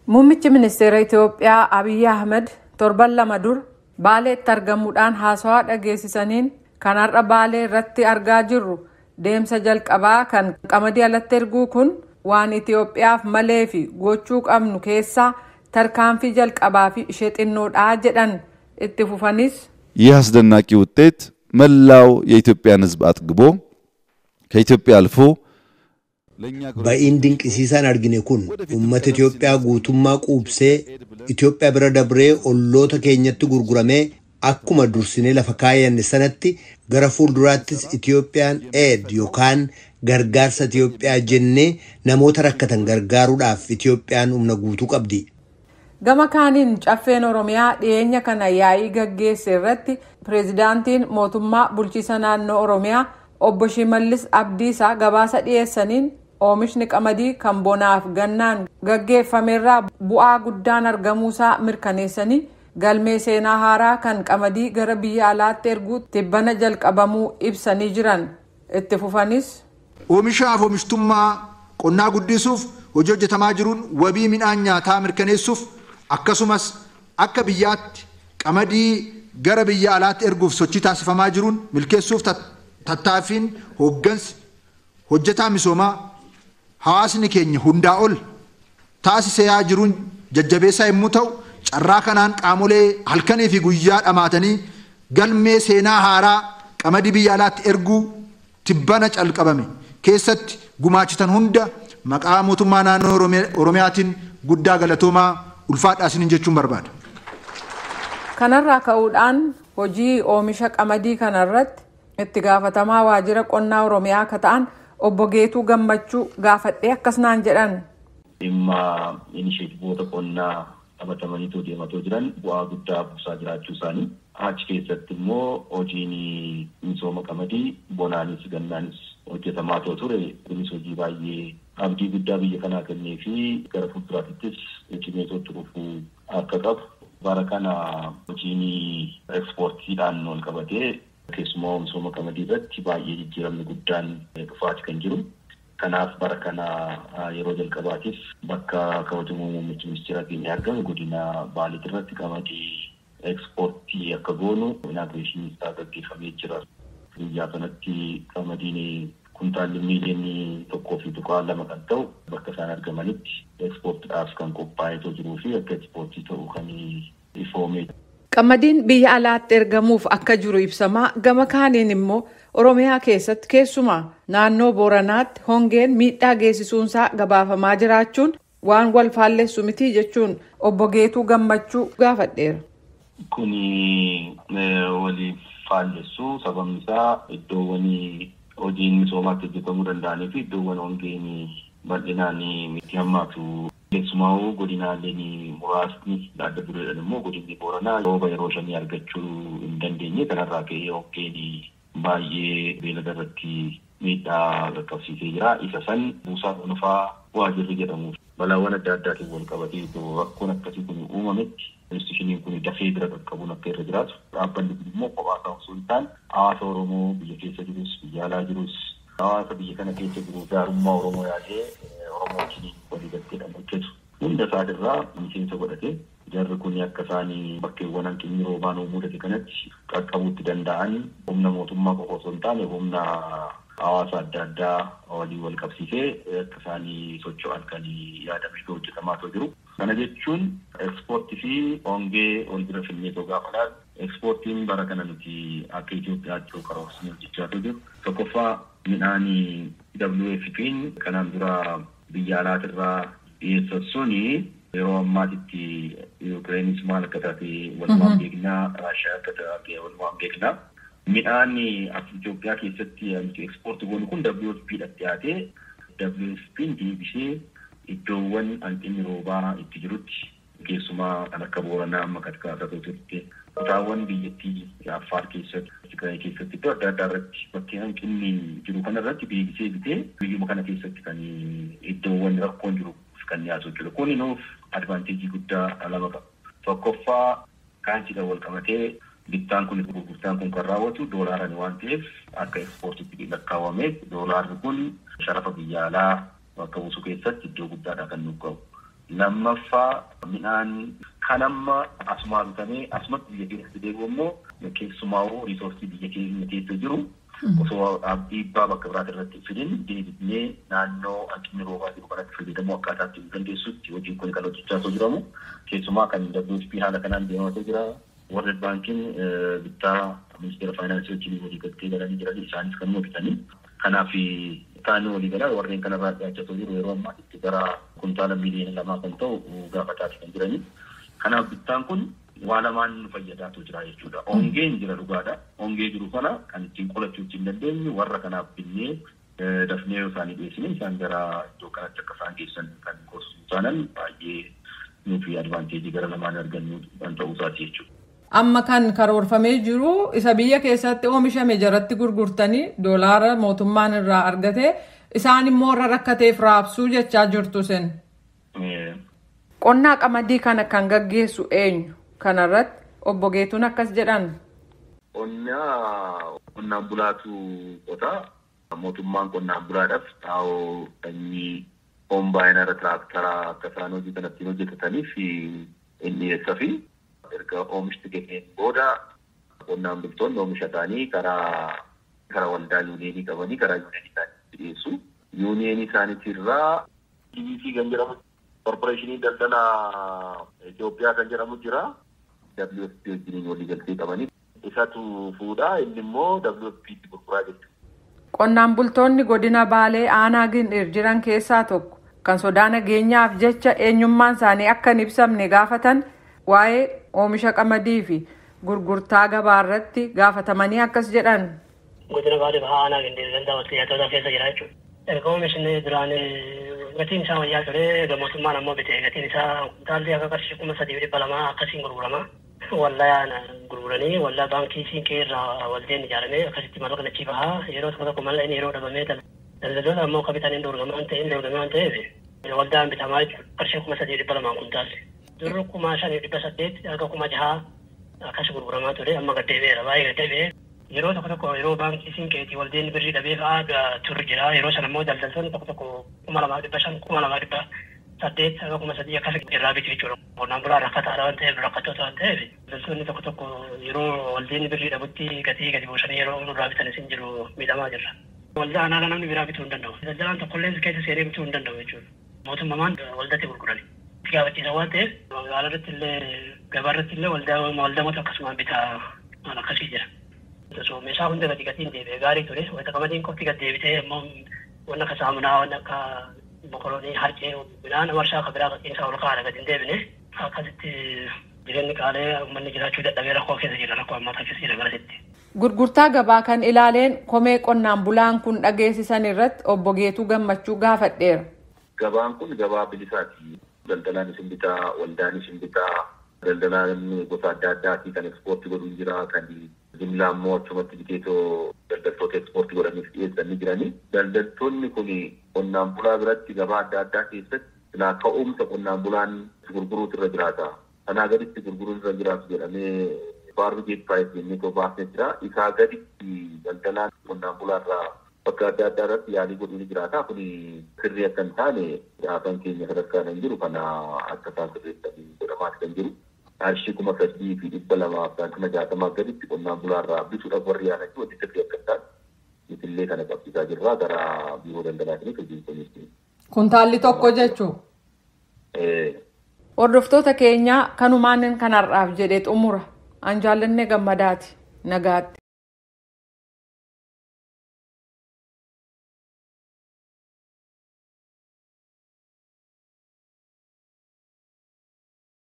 Muummichi ministeera Itoophiyaa Abiy Ahmed torban lama dur Baaleetti argamuudhaan haasawaa dhageessisaniin kan har'a Baalee irratti argaa jirru deemsa jalqabaa kan qamadii alatti erguu kun waan Itoophiyaaf malee fi gochuu qabnu keessaa tarkaanfii jalqabaa fi ishee xinnoodhaa jedhan itti fufanis ይህ አስደናቂ ውጤት መላው የኢትዮጵያን ሕዝብ አጥግቦ ከኢትዮጵያ አልፎ Ba'iin dinqisiisaan argine kun uummata Itoophiyaa guutummaa quubsee Itoophiyaa bira dabree olloota keenyatti gurguramee akkuma dursinee lafa kaayyanne sanatti gara fuulduraattis Itoophiyaan aid yookaan gargaarsa Itoophiyaa jennee namoota rakkatan gargaaruudhaaf Itoophiyaan humna guutuu qabdi. Gama kaaniin caffeen Oromiyaa dhiyeenya kana yaa'ii gaggeesse irratti pireezidaantiin mootummaa bulchiisa naannoo Oromiyaa obbo Shimallis Abdiisaa gabaasa dhiyeessaniin oomishni qamadii kan bonaaf gannaan gaggeeffamerraa bu'aa guddaan argamuusaa mirkaneessanii galmee seenaa haaraa kan qamadii gara biyya alaatti erguutti tibbana jalqabamuu ibsanii jiran itti fufanis oomishaaf oomishtummaa qonnaa guddisuuf hojii hojjetamaa jiruun wabii midhaan nyaataa mirkaneessuuf akkasumas akka biyyaatti qamadii gara biyya alaatti erguuf sochii taasifamaa jiruun milkeessuuf tattaaffiin hooggansi hojjetaa misoomaa hawaasni keenya hundaa ol taasisaa jiruun jajjabeessaa yommuu ta'u carraa kanaan qaamolee halkanii fi guyyaa dhamaatanii galmee seenaa haaraa qamadii biyya alaatti erguu tibbana calqabame keessatti gumaachitan hunda maqaa mootummaa naannoo Oromiyaatiin guddaa galatoomaa ulfaadhaa isiniin jechuun barbaada. Kanarraa ka'uudhaan hojii oomisha qamadii kanarratti itti gaafatamaa waajjira qonnaa Oromiyaa akka ta'an obbo Geetuu Gammachuu gaafadhee akkasnaan jedhan. Dhimma inisheetivoota qonnaa taphatamanii deematoo jiran bu'aa guddaa buusaa jiraachuu isaanii achi keessatti immoo hojiin misooma qamadii bonaanis gannaanis hojjetamaa ture. Kunis hojii baay'ee abdii guddaa biyya kanaa kennee fi gara fuulduraattis cimee dhufuu akka qabu bara kana hojiin ekspoortiidhaan ol qabatee keessumaa misooma qamadii irratti baay'ee jijjiiramni guddaan dhufaati kan jiru. Kanaaf bara kana yeroo jalqabaatiif bakka kabajamoo muummichi ministeera keenya argamu godina Baalee irratti qamadii ekspoortii akka goonu inaagureeshinii isaa gaggeeffamee jira. Biyya kanatti qamadiin kuntaalli miiliyoonii 1.2 kan ta'u bakka isaan argamanitti ekspoortiidhaaf kan qophaa'ee jiruu fi akka ekspoortii ta'uu kan ifoomee. Qamadiin biyya alaatti ergamuuf akka jiru ibsamaa gama kaaniin immoo Oromiyaa keessatti keessumaa naannoo Booranaatti hongeen miidhaa geessisuunsaa gabaafamaa jiraachuun waan wal faallessu miti jechuun obbo Geetuu Gammachuu gaafadheera. Kuni waliif faallessu sababni isaa iddoowwan hojiin misoomaatti hojjetamuu danda'anii fi iddoowwan hongeen bal'inaan miti hammaatu. Keessumaa godinaaleen muraasni adda dureedhaan immoo godinni Booranaa rooba yeroo shanii argachuu hin dandeenye kanarraa ka'ee hongeen baay'ee beelada irratti miidhaa qaqqabsiisee jira. Isa san buusaa dhuunfaa waajjirri jedhamuuf balaawwan adda addaatiin wal qabatee rakkoon akkasii kun uumametti institushiniin kun dafee bira qaqqabuun akka irra jiraatu. Dhaabbanni kun immoo kophaa isaa osoo hin taane hawaasa Oromoo biyya keessa jirus biyya alaa jirus hawaasa biyya kana keessa jiru gaarummaa Oromoo yaadee Oromoo wajjin walii galteedhaan hojjetu. Hunda isaatirraa miseensa godhatee jarri kun akka isaanii bakkeewwan hanqinni roobaan mudate kanatti qaqqabuutti danda'an humna mootummaa qofa osoo hin taane humna hawaasa adda addaa walii wal qabsiisee akka isaanii socho'an kan yaadamee hojjetamaa jiru. Kana jechuun ekspoortii fi hongee wal bira finnee gaafa laatu ekspoortiin bara kana nuti akka Itoophiyaatti karoorsinee hojjechaa jiru. Tokkoffaa midhaan WFP'n kanaan dura biyya alaatirraa dhiyeessan suni yeroo ammaatitti Yuukireenis maal akka taate walumaan beeknaa, Raashiyaa akka taate walumaan beeknaa. Midhaan as Itoophiyaa keessatti ekspoortii goonu kun WFP'dhaaf dhiyaatee WFP'n deebisee iddoowwan hanqinni roobaa itti jirutti keessumaa kan akka Booranaa amma katkaasaa turte kutaawwan biyyattii Affaar keessatti Tigraay keessatti iddoo adda addaa irratti bakkee hanqinni jiru kanarratti deebisee bitee biyyuma kana keessatti kan iddoowwan rakkoon jiru kan dhiyaatu jiru. Kun nuuf advaanteejii guddaa lama qaba. Tokkoffaa kaansiidhaan wal qabatee bittaan kun gurgurtaan kun kan raawwatu doolaaraan waan ta'eef akka ekspoortiitti lakkaawwameef doolaarri kun sharafa biyya alaa bakka buusuu keessatti iddoo guddaadha kan nuuf qabu. Lammaffaa midhaan kan amma asuma bitamee asumatti biyya keessatti deebi'u immoo keessumaa'uu riisoorsii biyya keenya keessa jiru osoo dhiibbaa bakka biraati irratti fidin deebinee naannoo hanqinni roobaa jiru kanatti fayyadamuu akkaataa itti dandeessutti hojiin kun kan hojjechaa osoo jiramu keessumaa kan WFP haala kanaan deemaa jira. World Bankiin bittaa ministeera faayinaansii wajjin walii galtee galanii jiran isaanis kan bitanii kanaaf taanee walii galaa warreen kanarraa dhiyaachaa jiru yeroo ammaa itti gara kuntaala miliyoona 2 kan ta'u gaafataati kan jiranii. Kanaaf bittaan kun waa lamaan nu fayyadaatu jira jechuudha. Ongeen jira dhugaadha. Ongee jiru kana kan ittiin qolachuu ittiin dandeenyu warra kanaaf binnee dafnee yoo isaanii dhiyeessine isaan gara iddoo kanatti akka isaan geessan kan gorsuu isaanan baay'ee nuufi advaanteejii gara lamaan argannu kan ta'uu isaati jechuudha. Amma kan karoorfamee jiru isa biyya keessatti oomishame jaratti gurgurtanii doolaara mootummaan irraa argate isaan immoo irra rakkateef raabsuu jechaa jirtu sen. Qonnaa qamadii kana kan gaggeessu eenyu? Kanarratti obbo Geetuun akkas jedhan. Qonnaan bulaatu qotaa. Mootummaan qonnaan bulaadhaaf taa'oo sanyii kombaayinara irra tiraaktaraa akka isaan hojii kanatti hojjetataniif inni dhiyeessaa fi erga oomishti gaheen booda qonnaan bultoonni oomisha isaanii karaa waldaa yuuniyeenii qabanii karaa yuuniyeenii isaanii dhiyeessu. Yuuniyeenii isaaniitirraa DBC kan jedhamu korporeeshinii daldala Itoophiyaa kan jedhamu jira. WFP wajjin walii galtee qabanii isatu fuudhaa inni immoo WFP itti gurguraa jechuudha. Qonnaan bultoonni godina Baalee aanaa Gindhir jiran keessaa tokko kan sodaa nageenyaaf jecha eenyummaan isaanii akka hin ibsamne gaafatan waa'ee oomisha qamadii fi gurgurtaa gabaa irratti gaafatamanii akkas jedhan. Godina Baalee aanaa Gindhir gandaa wasiyaatota keessa jira jechuudha. Erga oomishni duraan gatiin isaa wayyaa ture mootummaan ammoo bitee gatiin isaa kuntaalli akka qarshii 3,200 akkasiin gurgurama. Wallaan gurguranii wallaa baankii siinqee irraa waldeen ijaaramee akkasitti mallaqa nachii bahaa yeroo tokko malleen yeroo dhabamee daldaltoota ammoo akka bitaniin dorgamaan ta'eef waldaan bitamaa jechuudha qarshii 3,200 kuntaalli. Durri 5,800 akka 6,000 akkas gurguramaa ture amma gaddeebi'eera baay'ee gaddeebi'ee yeroo tokko yeroo baankii siinqeetii waldeen birrii dhabee fa'aa turre jira yeroo sana immoo daldaltoonni tokko 2,500 2,800 akka 3,000 akkas irraa bitu jechuudha. Qonnaan bulaa rakkataadha waan ta'eef rakkattoota waan ta'eef daldaltoonni tokko yeroo waldeen birrii dhabutti gatii gadi buusanii yeroo nurraa bitan isin jiru miidhamaa jirra. Waldaa aanaa namni biraa bituu hin danda'u. Daldalaan tokkollee keessa seenee bituu hin danda'u jechuudha. Mootummaan waldatti gurgurani. Itti gaafachiisa waan ta'eef magaalaa irratti illee gabaa irratti illee waldamoota akkasumaan bitaa waan akkasii jira. Meeshaa hunda gatiin deebi'ee gaarii ture. Wanta qamadiin qofti gad deebitee immoo waan akka saamunaa waan akka boqolonii harcee midhaan warshaa akka biraa gatiin isaa ol kaa'aadha gadi hin deebine akkasitti jireenyi qaalee uummanni jiraachuu dadhabee rakkoo keessa jira rakkoo ammataa keessa jira garasitti. Gurgurtaa gabaa kan ilaaleen komee qonnaan bulaan kun dhageessisan irratti obbo Geetuu Gammachuu gaafadheera. Gabaan kun gabaa bilisaati. Daldalaan isin bitaa, waldaan isin bitaa, daldalaan gosa adda addaatii kan ekspoortii godhuun jira kan jimlaa immoo achumatti biteetoo daldaltoota ekspoortii godhaniif dhiyeessanii jiranii. Daldaltoonni kun qonnaan bulaa biratti gabaa adda addaa keessatti silaa ka'umsa qonnaan bulaan gurguruutu irra jiraata. Kanaa gaditti gurguruun irra jiraatu jedhamee baarbigeet paayit jennee baasnee jira. Isaa gaditti daldalaan qonnaan bulaa irraa bakka adda addaa irratti yaalii godhuu ni jiraata. Kun sirrii akka hin taane gaafan keenya sadarkaa kan jiru kana akka isaan sirreessanii godhamaati kan jiru. Qarshii 3,260 gaditti qonnaan bulaa irraa bituudhaaf warri yaalanii wanti sirrii akka hin taane misillee kana qabsiisaa jirra gara biiroo daldalaatiif hojii kunis. Kuntaalli tokko jechuu. Hordoftoota keenya kanumaan kanarraaf jedhee xumura. An Jaallannee Gammadaati. Nagaatti.